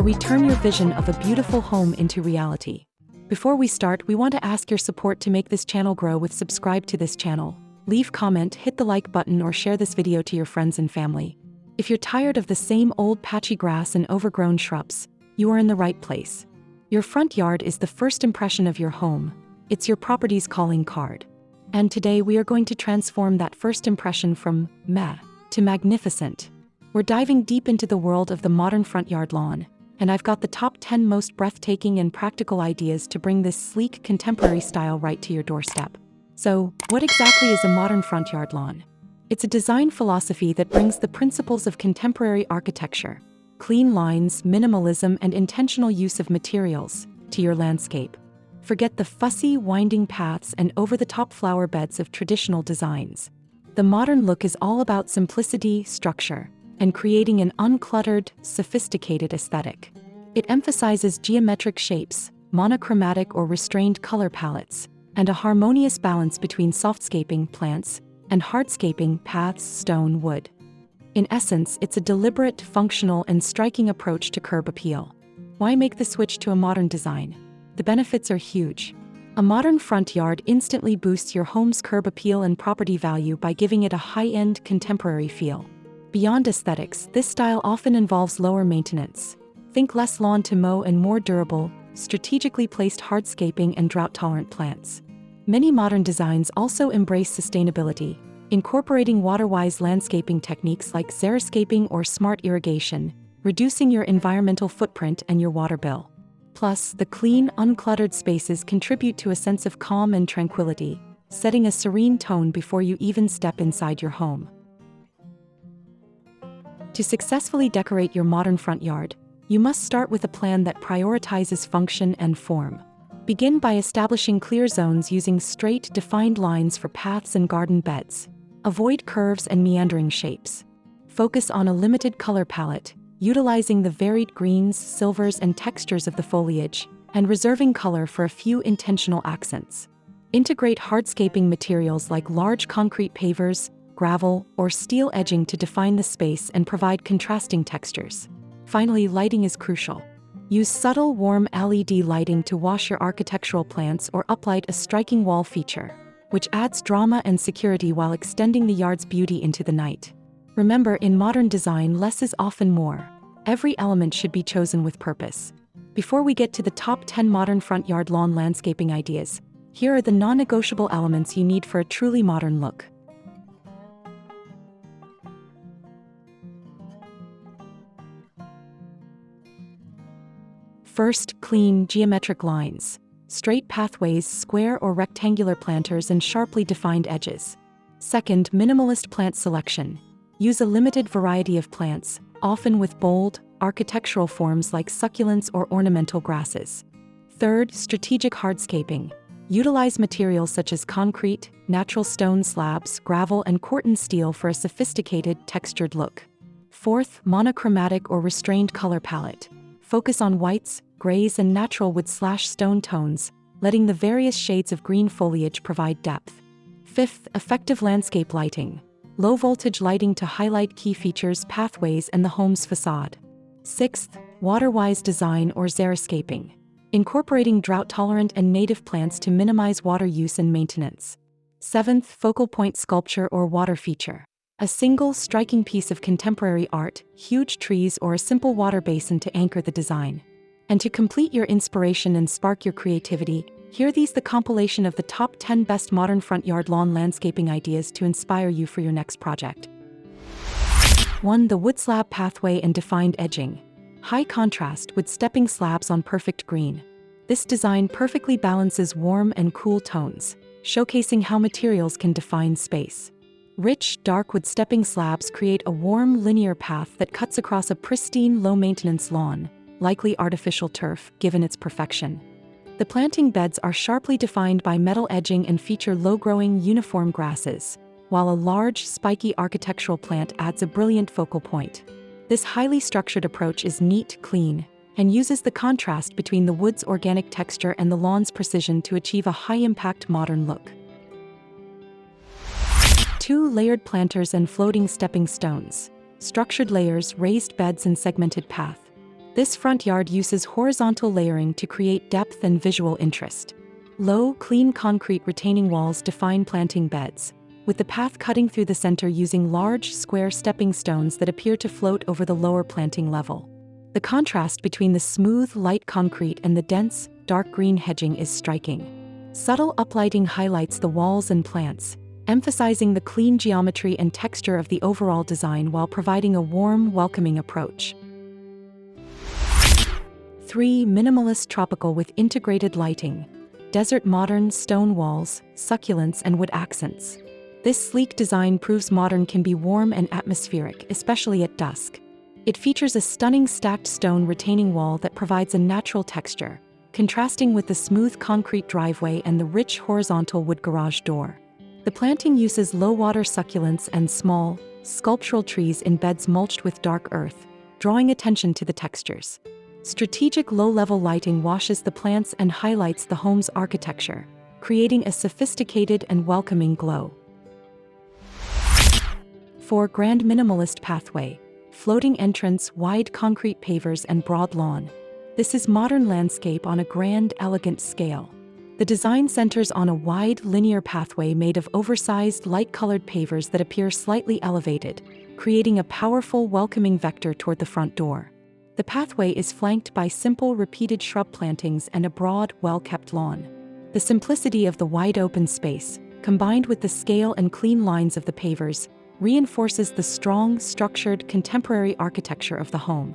where we turn your vision of a beautiful home into reality. Before we start, we want to ask your support to make this channel grow with subscribe to this channel. Leave comment, hit the like button, or share this video to your friends and family. If you're tired of the same old patchy grass and overgrown shrubs, you are in the right place. Your front yard is the first impression of your home. It's your property's calling card. And today we are going to transform that first impression from meh to magnificent. We're diving deep into the world of the modern front yard lawn, and I've got the top 10 most breathtaking and practical ideas to bring this sleek contemporary style right to your doorstep. So, what exactly is a modern front yard lawn? It's a design philosophy that brings the principles of contemporary architecture, clean lines, minimalism, and intentional use of materials, to your landscape. Forget the fussy, winding paths and over-the-top flower beds of traditional designs. The modern look is all about simplicity, structure, and creating an uncluttered, sophisticated aesthetic. It emphasizes geometric shapes, monochromatic or restrained color palettes, and a harmonious balance between softscaping plants and hardscaping paths, stone, wood. In essence, it's a deliberate, functional, and striking approach to curb appeal. Why make the switch to a modern design? The benefits are huge. A modern front yard instantly boosts your home's curb appeal and property value by giving it a high-end, contemporary feel. Beyond aesthetics, this style often involves lower maintenance. Think less lawn to mow and more durable, strategically placed hardscaping and drought-tolerant plants. Many modern designs also embrace sustainability, incorporating water-wise landscaping techniques like xeriscaping or smart irrigation, reducing your environmental footprint and your water bill. Plus, the clean, uncluttered spaces contribute to a sense of calm and tranquility, setting a serene tone before you even step inside your home. To successfully decorate your modern front yard, you must start with a plan that prioritizes function and form. Begin by establishing clear zones using straight, defined lines for paths and garden beds. Avoid curves and meandering shapes. Focus on a limited color palette, utilizing the varied greens, silvers, and textures of the foliage, and reserving color for a few intentional accents. Integrate hardscaping materials like large concrete pavers, gravel, or steel edging to define the space and provide contrasting textures. Finally, lighting is crucial. Use subtle, warm LED lighting to wash your architectural plants or uplight a striking wall feature, which adds drama and security while extending the yard's beauty into the night. Remember, in modern design, less is often more. Every element should be chosen with purpose. Before we get to the top 10 modern front yard lawn landscaping ideas, here are the non-negotiable elements you need for a truly modern look. First, clean, geometric lines. Straight pathways, square or rectangular planters, and sharply defined edges. Second, minimalist plant selection. Use a limited variety of plants, often with bold, architectural forms like succulents or ornamental grasses. Third, strategic hardscaping. Utilize materials such as concrete, natural stone slabs, gravel, and corten steel for a sophisticated, textured look. Fourth, monochromatic or restrained color palette. Focus on whites, grays, and natural wood/stone tones, letting the various shades of green foliage provide depth. Fifth, effective landscape lighting. Low-voltage lighting to highlight key features, pathways, and the home's facade. Sixth, water-wise design or xeriscaping. Incorporating drought-tolerant and native plants to minimize water use and maintenance. Seventh, focal point sculpture or water feature. A single, striking piece of contemporary art, huge trees, or a simple water basin to anchor the design. And to complete your inspiration and spark your creativity, here are the compilation of the top 10 best modern front yard lawn landscaping ideas to inspire you for your next project. 1. The wood slab pathway and defined edging. High contrast with stepping slabs on perfect green. This design perfectly balances warm and cool tones, showcasing how materials can define space. Rich, dark wood stepping slabs create a warm, linear path that cuts across a pristine, low-maintenance lawn, likely artificial turf, given its perfection. The planting beds are sharply defined by metal edging and feature low-growing, uniform grasses, while a large, spiky architectural plant adds a brilliant focal point. This highly structured approach is neat, clean, and uses the contrast between the wood's organic texture and the lawn's precision to achieve a high-impact modern look. 2. Layered planters and floating stepping stones. Structured layers, raised beds, and segmented path. This front yard uses horizontal layering to create depth and visual interest. Low, clean concrete retaining walls define planting beds, with the path cutting through the center using large, square stepping stones that appear to float over the lower planting level. The contrast between the smooth, light concrete and the dense, dark green hedging is striking. Subtle uplighting highlights the walls and plants, emphasizing the clean geometry and texture of the overall design while providing a warm, welcoming approach. 3. Minimalist tropical with integrated lighting. Desert modern stone walls, succulents and wood accents. This sleek design proves modern can be warm and atmospheric, especially at dusk. It features a stunning stacked stone retaining wall that provides a natural texture, contrasting with the smooth concrete driveway and the rich horizontal wood garage door. The planting uses low-water succulents and small, sculptural trees in beds mulched with dark earth, drawing attention to the textures. Strategic low-level lighting washes the plants and highlights the home's architecture, creating a sophisticated and welcoming glow. 4. Grand minimalist pathway. Floating entrance, wide concrete pavers and broad lawn. This is modern landscape on a grand, elegant scale. The design centers on a wide, linear pathway made of oversized, light-colored pavers that appear slightly elevated, creating a powerful, welcoming vector toward the front door. The pathway is flanked by simple, repeated shrub plantings and a broad, well-kept lawn. The simplicity of the wide open space, combined with the scale and clean lines of the pavers, reinforces the strong, structured, contemporary architecture of the home.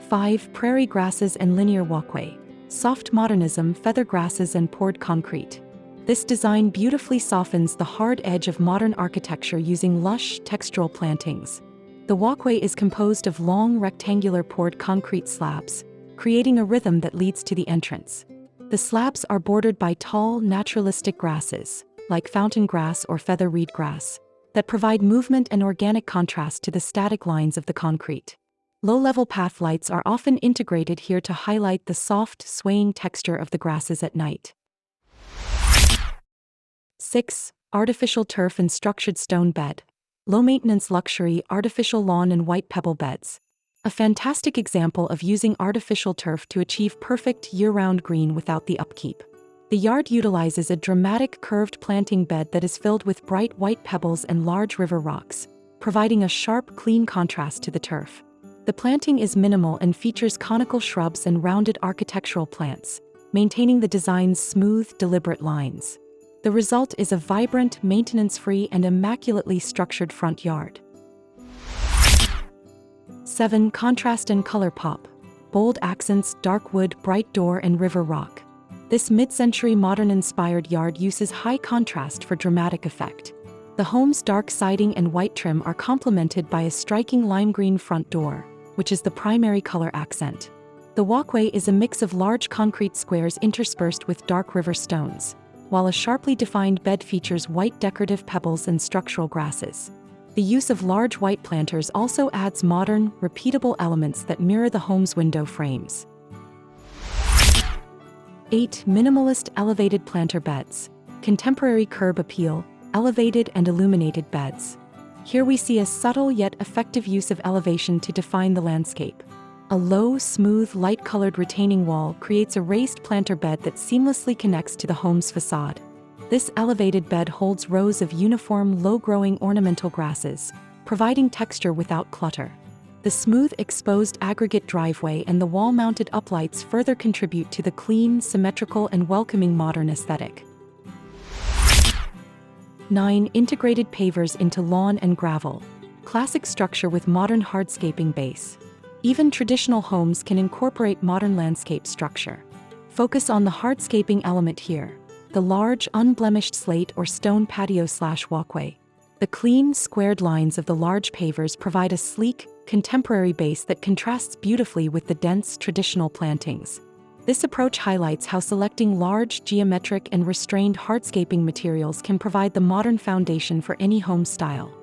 5. Prairie grasses and linear walkway. Soft modernism, feather grasses and poured concrete. This design beautifully softens the hard edge of modern architecture using lush, textural plantings. The walkway is composed of long, rectangular poured concrete slabs, creating a rhythm that leads to the entrance. The slabs are bordered by tall, naturalistic grasses, like fountain grass or feather reed grass, that provide movement and organic contrast to the static lines of the concrete. Low-level path lights are often integrated here to highlight the soft, swaying texture of the grasses at night. 6. Artificial turf and structured stone bed. Low-maintenance luxury, artificial lawn and white pebble beds. A fantastic example of using artificial turf to achieve perfect year-round green without the upkeep. The yard utilizes a dramatic curved planting bed that is filled with bright white pebbles and large river rocks, providing a sharp, clean contrast to the turf. The planting is minimal and features conical shrubs and rounded architectural plants, maintaining the design's smooth, deliberate lines. The result is a vibrant, maintenance-free and immaculately structured front yard. 7. Contrast and color pop. Bold accents, dark wood, bright door and river rock. This mid-century modern-inspired yard uses high contrast for dramatic effect. The home's dark siding and white trim are complemented by a striking lime green front door, which is the primary color accent. The walkway is a mix of large concrete squares interspersed with dark river stones, while a sharply defined bed features white decorative pebbles and structural grasses. The use of large white planters also adds modern, repeatable elements that mirror the home's window frames. 8. Minimalist elevated planter beds. Contemporary curb appeal, elevated and illuminated beds. Here we see a subtle yet effective use of elevation to define the landscape. A low, smooth, light-colored retaining wall creates a raised planter bed that seamlessly connects to the home's facade. This elevated bed holds rows of uniform, low-growing ornamental grasses, providing texture without clutter. The smooth, exposed aggregate driveway and the wall-mounted uplights further contribute to the clean, symmetrical, and welcoming modern aesthetic. 9. Integrated pavers into lawn and gravel. Classic structure with modern hardscaping base. Even traditional homes can incorporate modern landscape structure. Focus on the hardscaping element here, the large, unblemished slate or stone patio/walkway. The clean, squared lines of the large pavers provide a sleek, contemporary base that contrasts beautifully with the dense, traditional plantings. This approach highlights how selecting large, geometric, and restrained hardscaping materials can provide the modern foundation for any home style.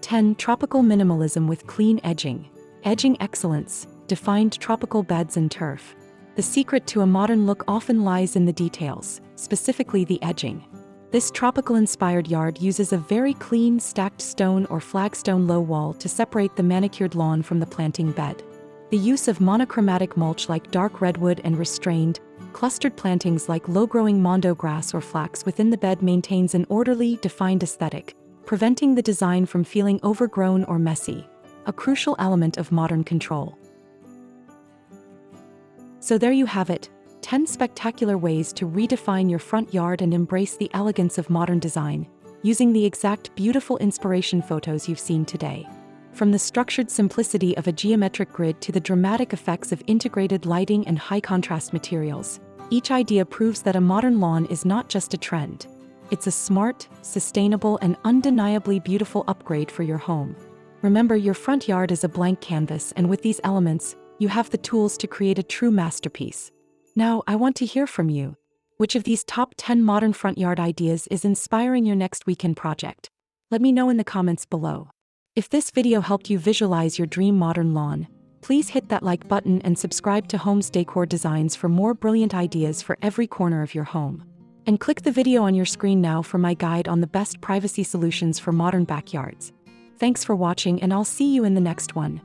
10. Tropical minimalism with clean edging. Edging excellence, defined tropical beds and turf. The secret to a modern look often lies in the details, specifically the edging. This tropical-inspired yard uses a very clean, stacked stone or flagstone low wall to separate the manicured lawn from the planting bed. The use of monochromatic mulch like dark redwood and restrained, clustered plantings like low-growing mondo grass or flax within the bed maintains an orderly, defined aesthetic, preventing the design from feeling overgrown or messy, a crucial element of modern control. So there you have it, 10 spectacular ways to redefine your front yard and embrace the elegance of modern design, using the exact beautiful inspiration photos you've seen today. From the structured simplicity of a geometric grid to the dramatic effects of integrated lighting and high-contrast materials, each idea proves that a modern lawn is not just a trend. It's a smart, sustainable, and undeniably beautiful upgrade for your home. Remember, your front yard is a blank canvas, and with these elements, you have the tools to create a true masterpiece. Now, I want to hear from you. Which of these top 10 modern front yard ideas is inspiring your next weekend project? Let me know in the comments below. If this video helped you visualize your dream modern lawn, please hit that like button and subscribe to Homes Decor Designs for more brilliant ideas for every corner of your home. And click the video on your screen now for my guide on the best privacy solutions for modern backyards. Thanks for watching, and I'll see you in the next one.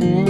you.